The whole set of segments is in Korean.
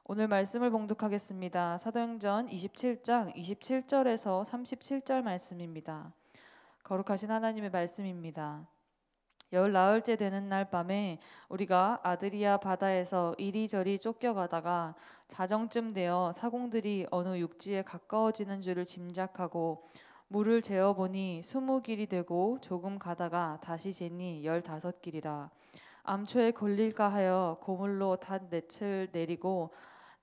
오늘 말씀을 봉독하겠습니다. 사도행전 27장 27절에서 37절 말씀입니다. 거룩하신 하나님의 말씀입니다. 열 나흘째 되는 날 밤에 우리가 아드리아 바다에서 이리저리 쫓겨가다가 자정쯤 되어 사공들이 어느 육지에 가까워지는 줄을 짐작하고 물을 재어보니 20길이 되고 조금 가다가 다시 재니 15길이라. 암초에 걸릴까 하여 고물로 닷 넷을 내리고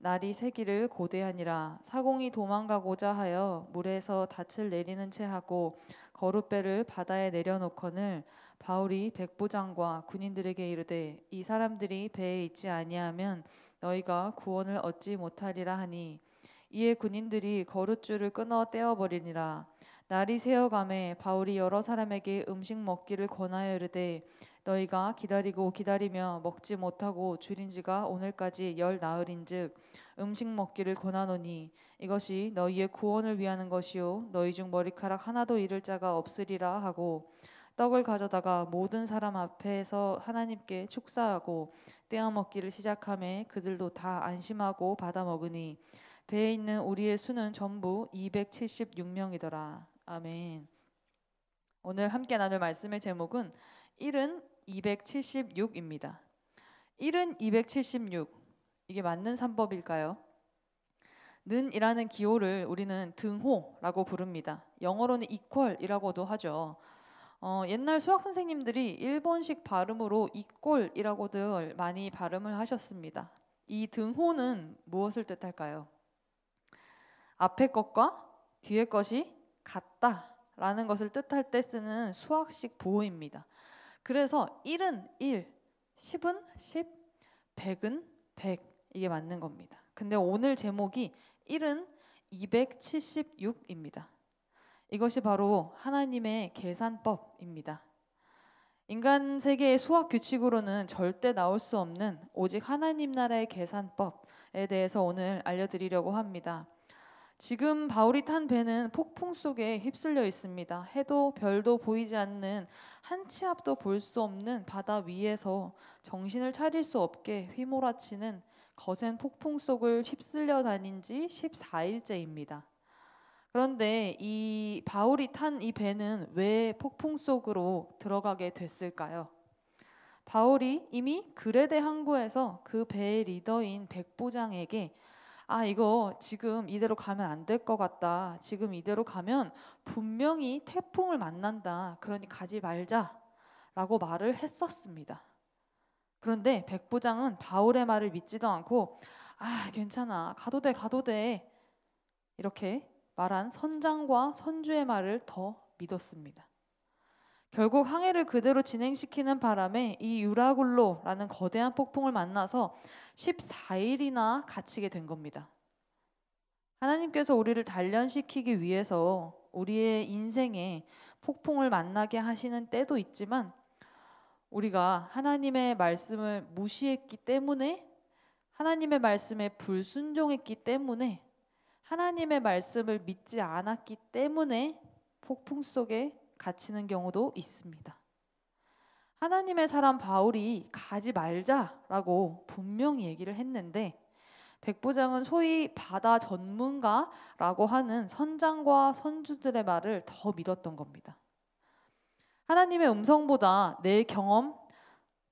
날이 새기를 고대하니라. 사공이 도망가고자 하여 물에서 닻을 내리는 채 하고 거룻배를 바다에 내려놓거늘 바울이 백부장과 군인들에게 이르되 이 사람들이 배에 있지 아니하면 너희가 구원을 얻지 못하리라 하니, 이에 군인들이 거룻줄을 끊어 떼어버리니라. 날이 새어가매 바울이 여러 사람에게 음식 먹기를 권하여 이르되 너희가 기다리고 기다리며 먹지 못하고 줄인 지가 오늘까지 10나흘인즉 음식 먹기를 권하노니 이것이 너희의 구원을 위하는 것이요 너희 중 머리카락 하나도 잃을 자가 없으리라 하고, 떡을 가져다가 모든 사람 앞에서 하나님께 축사하고 떼어 먹기를 시작하매 그들도 다 안심하고 받아 먹으니 배에 있는 우리의 수는 전부 276명이더라. 아멘. 오늘 함께 나눌 말씀의 제목은 1은 276입니다. 1은 276, 이게 맞는 산법일까요? 는이라는 기호를 우리는 등호라고 부릅니다. 영어로는 equal이라고도 하죠. 옛날 수학 선생님들이 일본식 발음으로 equal이라고들 많이 발음을 하셨습니다. 이 등호는 무엇을 뜻할까요? 앞에 것과 뒤에 것이 같다라는 것을 뜻할 때 쓰는 수학식 부호입니다. 그래서 1은 1, 10은 10, 100은 100, 이게 맞는 겁니다. 근데 오늘 제목이 1은 276입니다. 이것이 바로 하나님의 계산법입니다. 인간 세계의 수학 규칙으로는 절대 나올 수 없는 오직 하나님 나라의 계산법에 대해서 오늘 알려드리려고 합니다. 지금 바울이 탄 배는 폭풍 속에 휩쓸려 있습니다. 해도 별도 보이지 않는, 한 치 앞도 볼 수 없는 바다 위에서 정신을 차릴 수 없게 휘몰아치는 거센 폭풍 속을 휩쓸려 다닌 지 14일째입니다. 그런데 이 바울이 탄 이 배는 왜 폭풍 속으로 들어가게 됐을까요? 바울이 이미 그레데 항구에서 그 배의 리더인 백부장에게 이거 지금 이대로 가면 안 될 것 같다. 지금 이대로 가면 분명히 태풍을 만난다. 그러니 가지 말자라고 말을 했었습니다. 그런데 백부장은 바울의 말을 믿지도 않고 괜찮아. 가도 돼. 이렇게 말한 선장과 선주의 말을 더 믿었습니다. 결국 항해를 그대로 진행시키는 바람에 이 유라굴로라는 거대한 폭풍을 만나서 14일이나 갇히게 된 겁니다. 하나님께서 우리를 단련시키기 위해서 우리의 인생에 폭풍을 만나게 하시는 때도 있지만, 우리가 하나님의 말씀을 무시했기 때문에, 하나님의 말씀에 불순종했기 때문에, 하나님의 말씀을 믿지 않았기 때문에 폭풍 속에 갇히는 경우도 있습니다. 하나님의 사람 바울이 가지 말자라고 분명히 얘기를 했는데, 백부장은 소위 바다 전문가라고 하는 선장과 선주들의 말을 더 믿었던 겁니다. 하나님의 음성보다 내 경험,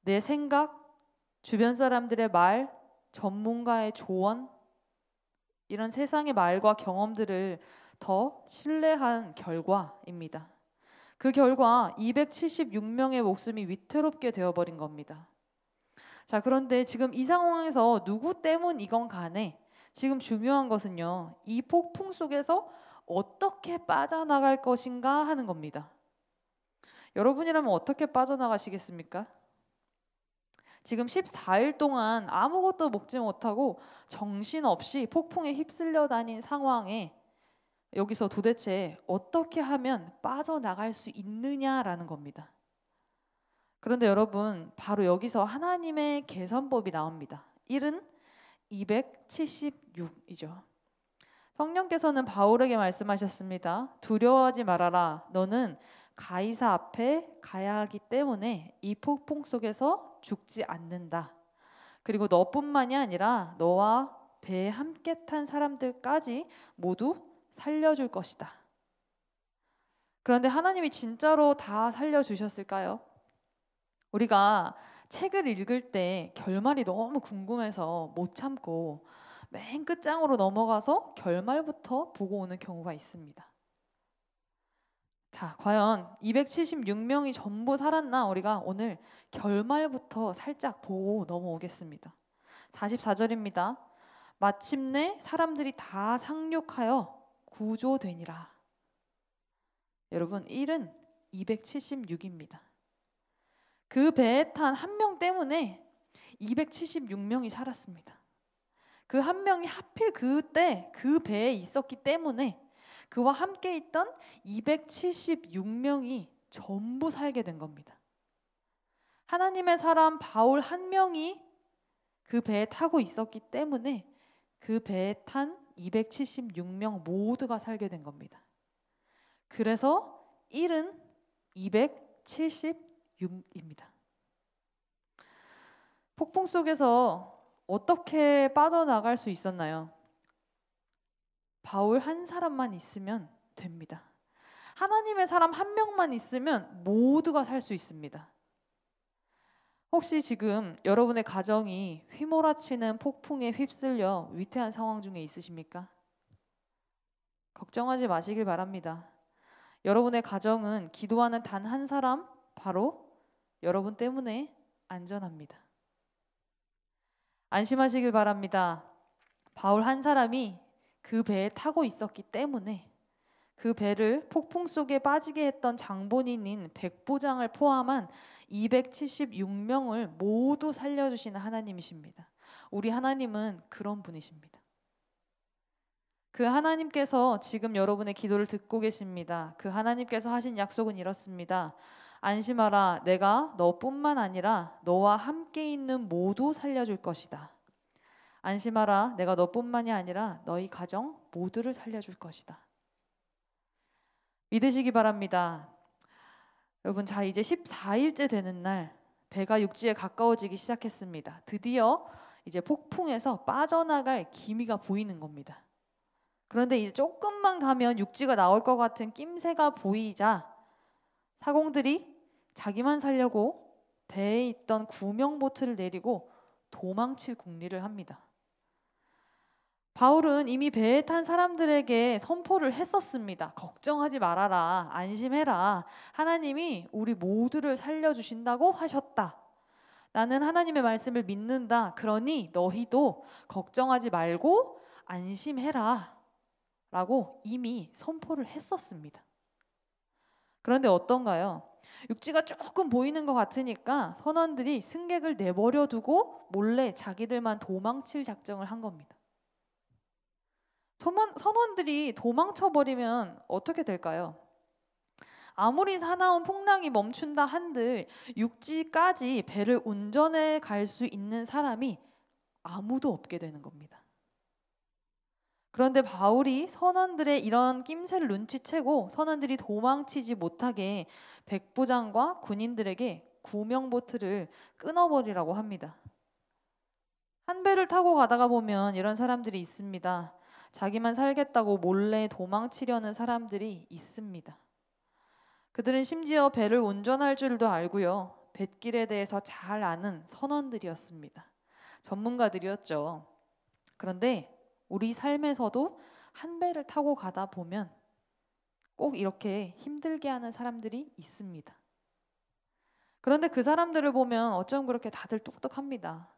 내 생각, 주변 사람들의 말, 전문가의 조언, 이런 세상의 말과 경험들을 더 신뢰한 결과입니다. 그 결과 276명의 목숨이 위태롭게 되어버린 겁니다. 자, 그런데 지금 이 상황에서 누구 때문이건 간에 지금 중요한 것은요, 이 폭풍 속에서 어떻게 빠져나갈 것인가 하는 겁니다. 여러분이라면 어떻게 빠져나가시겠습니까? 지금 14일 동안 아무것도 먹지 못하고 정신없이 폭풍에 휩쓸려 다닌 상황에 여기서 도대체 어떻게 하면 빠져나갈 수 있느냐라는 겁니다. 그런데 여러분, 바로 여기서 하나님의 계산법이 나옵니다. 1은 276이죠. 성령께서는 바울에게 말씀하셨습니다. 두려워하지 말아라. 너는 가이사 앞에 가야 하기 때문에 이 폭풍 속에서 죽지 않는다. 그리고 너뿐만이 아니라 너와 배에 함께 탄 사람들까지 모두 살려줄 것이다. 그런데 하나님이 진짜로 다 살려주셨을까요? 우리가 책을 읽을 때 결말이 너무 궁금해서 못 참고 맨 끝장으로 넘어가서 결말부터 보고 오는 경우가 있습니다. 자, 과연 276명이 전부 살았나? 우리가 오늘 결말부터 살짝 보고 넘어오겠습니다. 44절입니다. 마침내 사람들이 다 상륙하여 구조되니라. 여러분, 1은 276입니다. 그 배에 탄 한 명 때문에 276명이 살았습니다. 그 한 명이 하필 그때 그 배에 있었기 때문에 그와 함께 있던 276명이 전부 살게 된 겁니다. 하나님의 사람 바울 한 명이 그 배에 타고 있었기 때문에 그 배에 탄 276명 모두가 살게 된 겁니다. 그래서 1은 276입니다. 폭풍 속에서 어떻게 빠져나갈 수 있었나요? 바울 한 사람만 있으면 됩니다. 하나님의 사람 한 명만 있으면 모두가 살 수 있습니다. 혹시 지금 여러분의 가정이 휘몰아치는 폭풍에 휩쓸려 위태한 상황 중에 있으십니까? 걱정하지 마시길 바랍니다. 여러분의 가정은 기도하는 단 한 사람, 바로 여러분 때문에 안전합니다. 안심하시길 바랍니다. 바울 한 사람이 그 배에 타고 있었기 때문에 그 배를 폭풍 속에 빠지게 했던 장본인인 백부장을 포함한 276명을 모두 살려주시는 하나님이십니다. 우리 하나님은 그런 분이십니다. 그 하나님께서 지금 여러분의 기도를 듣고 계십니다. 그 하나님께서 하신 약속은 이렇습니다. 안심하라, 내가 너뿐만 아니라 너와 함께 있는 모두 살려줄 것이다. 안심하라, 내가 너뿐만이 아니라 너희 가정 모두를 살려줄 것이다. 믿으시기 바랍니다. 여러분, 자, 이제 14일째 되는 날 배가 육지에 가까워지기 시작했습니다. 드디어 이제 폭풍에서 빠져나갈 기미가 보이는 겁니다. 그런데 이제 조금만 가면 육지가 나올 것 같은 낌새가 보이자 사공들이 자기만 살려고 배에 있던 구명보트를 내리고 도망칠 궁리를 합니다. 바울은 이미 배에 탄 사람들에게 선포를 했었습니다. 걱정하지 말아라, 안심해라. 하나님이 우리 모두를 살려주신다고 하셨다. 나는 하나님의 말씀을 믿는다. 그러니 너희도 걱정하지 말고 안심해라. 라고 이미 선포를 했었습니다. 그런데 어떤가요? 육지가 조금 보이는 것 같으니까 선원들이 승객을 내버려 두고 몰래 자기들만 도망칠 작정을 한 겁니다. 선원들이 도망쳐버리면 어떻게 될까요? 아무리 사나운 풍랑이 멈춘다 한들 육지까지 배를 운전해 갈 수 있는 사람이 아무도 없게 되는 겁니다. 그런데 바울이 선원들의 이런 낌새를 눈치채고 선원들이 도망치지 못하게 백부장과 군인들에게 구명보트를 끊어버리라고 합니다. 한 배를 타고 가다가 보면 이런 사람들이 있습니다. 자기만 살겠다고 몰래 도망치려는 사람들이 있습니다. 그들은 심지어 배를 운전할 줄도 알고요. 뱃길에 대해서 잘 아는 선원들이었습니다. 전문가들이었죠. 그런데 우리 삶에서도 한 배를 타고 가다 보면 꼭 이렇게 힘들게 하는 사람들이 있습니다. 그런데 그 사람들을 보면 어쩜 그렇게 다들 똑똑합니다.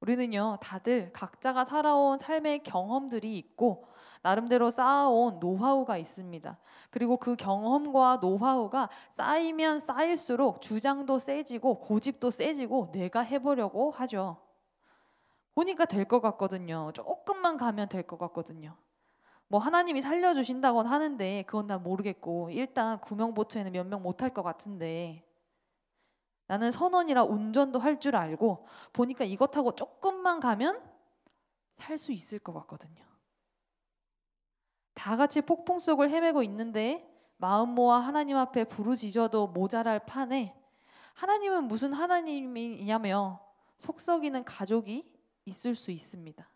우리는요, 다들 각자가 살아온 삶의 경험들이 있고 나름대로 쌓아온 노하우가 있습니다. 그리고 그 경험과 노하우가 쌓이면 쌓일수록 주장도 세지고 고집도 세지고 내가 해보려고 하죠. 보니까 될 것 같거든요. 조금만 가면 될 것 같거든요. 뭐 하나님이 살려주신다곤 하는데 그건 난 모르겠고 일단 구명보트에는 몇 명 못 탈 것 같은데 나는 선원이라 운전도 할 줄 알고 보니까 이것 하고 조금만 가면 살 수 있을 것 같거든요. 다 같이 폭풍 속을 헤매고 있는데 마음 모아 하나님 앞에 부르짖어도 모자랄 판에 하나님은 무슨 하나님이냐며 속썩이는 가족이 있을 수 있습니다.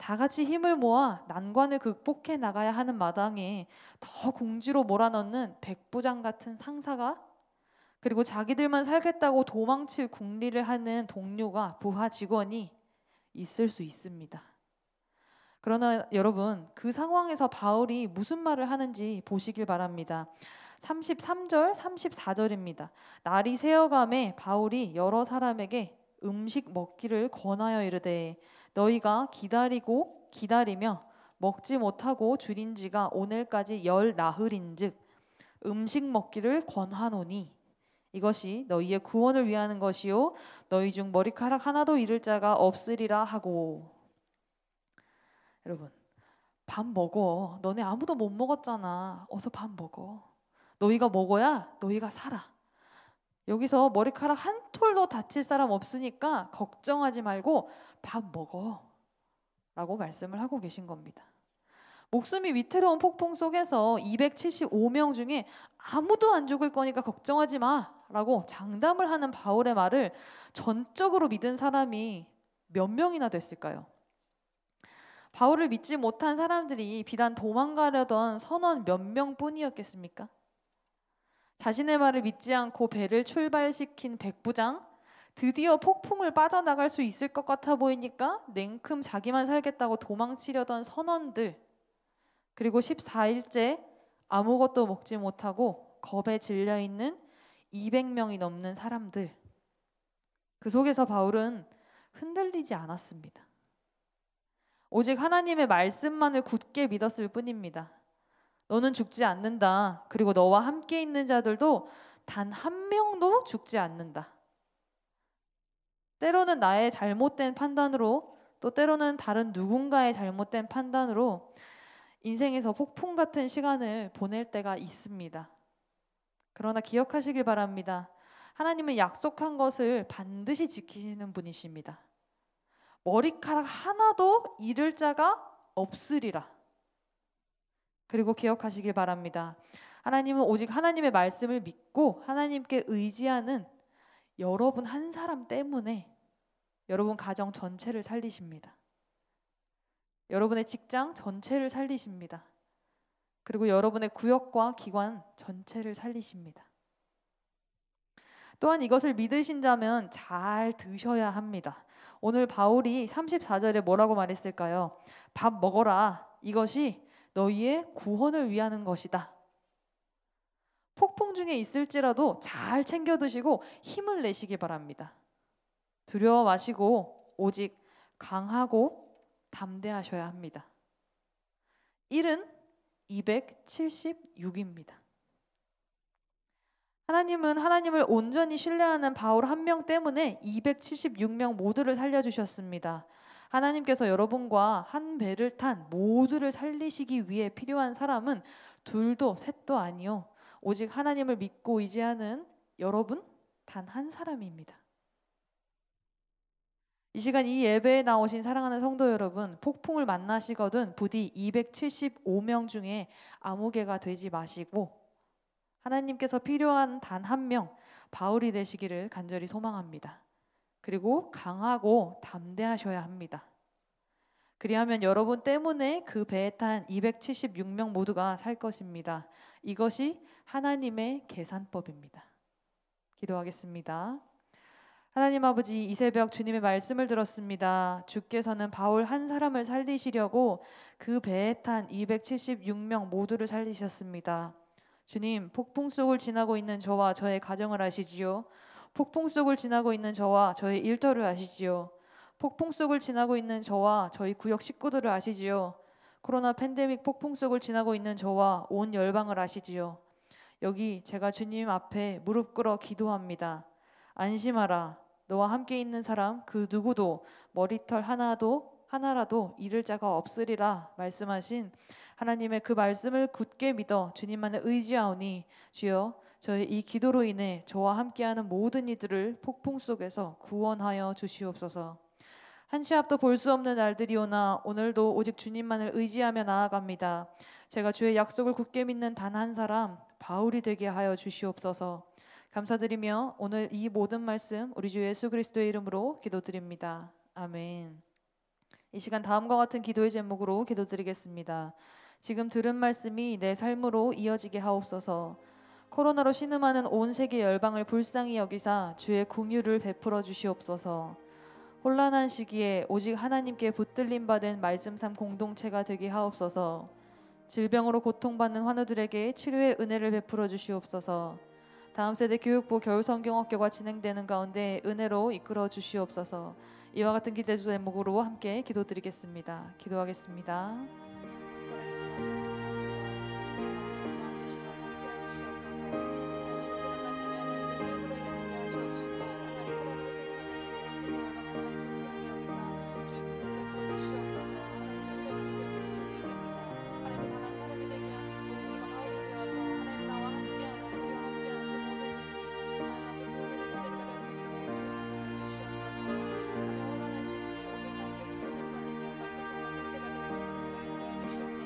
다 같이 힘을 모아 난관을 극복해 나가야 하는 마당에 더 궁지로 몰아넣는 백부장 같은 상사가, 그리고 자기들만 살겠다고 도망칠 궁리를 하는 동료가, 부하 직원이 있을 수 있습니다. 그러나 여러분, 그 상황에서 바울이 무슨 말을 하는지 보시길 바랍니다. 33절, 34절입니다. 날이 새어감에 바울이 여러 사람에게 음식 먹기를 권하여 이르되 너희가 기다리고 기다리며 먹지 못하고 줄인 지가 오늘까지 열 나흘인즉 음식 먹기를 권하노니 이것이 너희의 구원을 위하는 것이요 너희 중 머리카락 하나도 잃을 자가 없으리라 하고. 여러분, 밥 먹어. 너네 아무도 못 먹었잖아. 어서 밥 먹어. 너희가 먹어야 너희가 살아. 여기서 머리카락 한 톨도 다칠 사람 없으니까 걱정하지 말고 밥 먹어 라고 말씀을 하고 계신 겁니다. 목숨이 위태로운 폭풍 속에서 275명 중에 아무도 안 죽을 거니까 걱정하지 마 라고 장담을 하는 바울의 말을 전적으로 믿은 사람이 몇 명이나 됐을까요? 바울을 믿지 못한 사람들이 비단 도망가려던 선원 몇 명뿐이었겠습니까? 자신의 말을 믿지 않고 배를 출발시킨 백부장, 드디어 폭풍을 빠져나갈 수 있을 것 같아 보이니까 냉큼 자기만 살겠다고 도망치려던 선원들, 그리고 14일째 아무것도 먹지 못하고 겁에 질려있는 200명이 넘는 사람들, 그 속에서 바울은 흔들리지 않았습니다. 오직 하나님의 말씀만을 굳게 믿었을 뿐입니다. 너는 죽지 않는다. 그리고 너와 함께 있는 자들도 단 한 명도 죽지 않는다. 때로는 나의 잘못된 판단으로, 또 때로는 다른 누군가의 잘못된 판단으로 인생에서 폭풍 같은 시간을 보낼 때가 있습니다. 그러나 기억하시길 바랍니다. 하나님은 약속한 것을 반드시 지키시는 분이십니다. 머리카락 하나도 잃을 자가 없으리라. 그리고 기억하시길 바랍니다. 하나님은 오직 하나님의 말씀을 믿고 하나님께 의지하는 여러분 한 사람 때문에 여러분 가정 전체를 살리십니다. 여러분의 직장 전체를 살리십니다. 그리고 여러분의 구역과 기관 전체를 살리십니다. 또한 이것을 믿으신다면 잘 드셔야 합니다. 오늘 바울이 34절에 뭐라고 말했을까요? 밥 먹어라. 이것이 너희의 구원을 위하는 것이다. 폭풍 중에 있을지라도 잘 챙겨 드시고 힘을 내시기 바랍니다. 두려워 마시고 오직 강하고 담대하셔야 합니다. 일은 276입니다. 하나님은 하나님을 온전히 신뢰하는 바울 한 명 때문에 276명 모두를 살려주셨습니다. 하나님께서 여러분과 한 배를 탄 모두를 살리시기 위해 필요한 사람은 둘도 셋도 아니요, 오직 하나님을 믿고 의지하는 여러분 단 한 사람입니다. 이 시간 이 예배에 나오신 사랑하는 성도 여러분, 폭풍을 만나시거든 부디 275명 중에 아무 개가 되지 마시고 하나님께서 필요한 단 한 명, 바울이 되시기를 간절히 소망합니다. 그리고 강하고 담대하셔야 합니다. 그리하면 여러분 때문에 그 배에 탄 276명 모두가 살 것입니다. 이것이 하나님의 계산법입니다. 기도하겠습니다. 하나님 아버지, 이 새벽 주님의 말씀을 들었습니다. 주께서는 바울 한 사람을 살리시려고 그 배에 탄 276명 모두를 살리셨습니다. 주님, 폭풍 속을 지나고 있는 저와 저의 가정을 아시지요. 폭풍 속을 지나고 있는 저와 저의 일터를 아시지요. 폭풍 속을 지나고 있는 저와 저희 구역 식구들을 아시지요. 코로나 팬데믹 폭풍 속을 지나고 있는 저와 온 열방을 아시지요. 여기 제가 주님 앞에 무릎 꿇어 기도합니다. 안심하라. 너와 함께 있는 사람 그 누구도 머리털 하나라도 잃을 자가 없으리라 말씀하신 하나님의 그 말씀을 굳게 믿어 주님만을 의지하오니 주여, 저의 이 기도로 인해 저와 함께하는 모든 이들을 폭풍 속에서 구원하여 주시옵소서. 한 치 앞도 볼 수 없는 날들이오나 오늘도 오직 주님만을 의지하며 나아갑니다. 제가 주의 약속을 굳게 믿는 단 한 사람 바울이 되게 하여 주시옵소서. 감사드리며 오늘 이 모든 말씀 우리 주 예수 그리스도의 이름으로 기도드립니다. 아멘. 이 시간 다음과 같은 기도의 제목으로 기도드리겠습니다. 지금 들은 말씀이 내 삶으로 이어지게 하옵소서. 코로나로 신음하는 온 세계 열방을 불쌍히 여기사 주의 긍휼을 베풀어 주시옵소서. 혼란한 시기에 오직 하나님께 붙들림 받은 말씀 삶 공동체가 되게 하옵소서. 질병으로 고통받는 환우들에게 치료의 은혜를 베풀어 주시옵소서. 다음 세대 교육부 겨울성경학교가 진행되는 가운데 은혜로 이끌어 주시옵소서. 이와 같은 기대 제목으로 함께 기도드리겠습니다. 기도하겠습니다.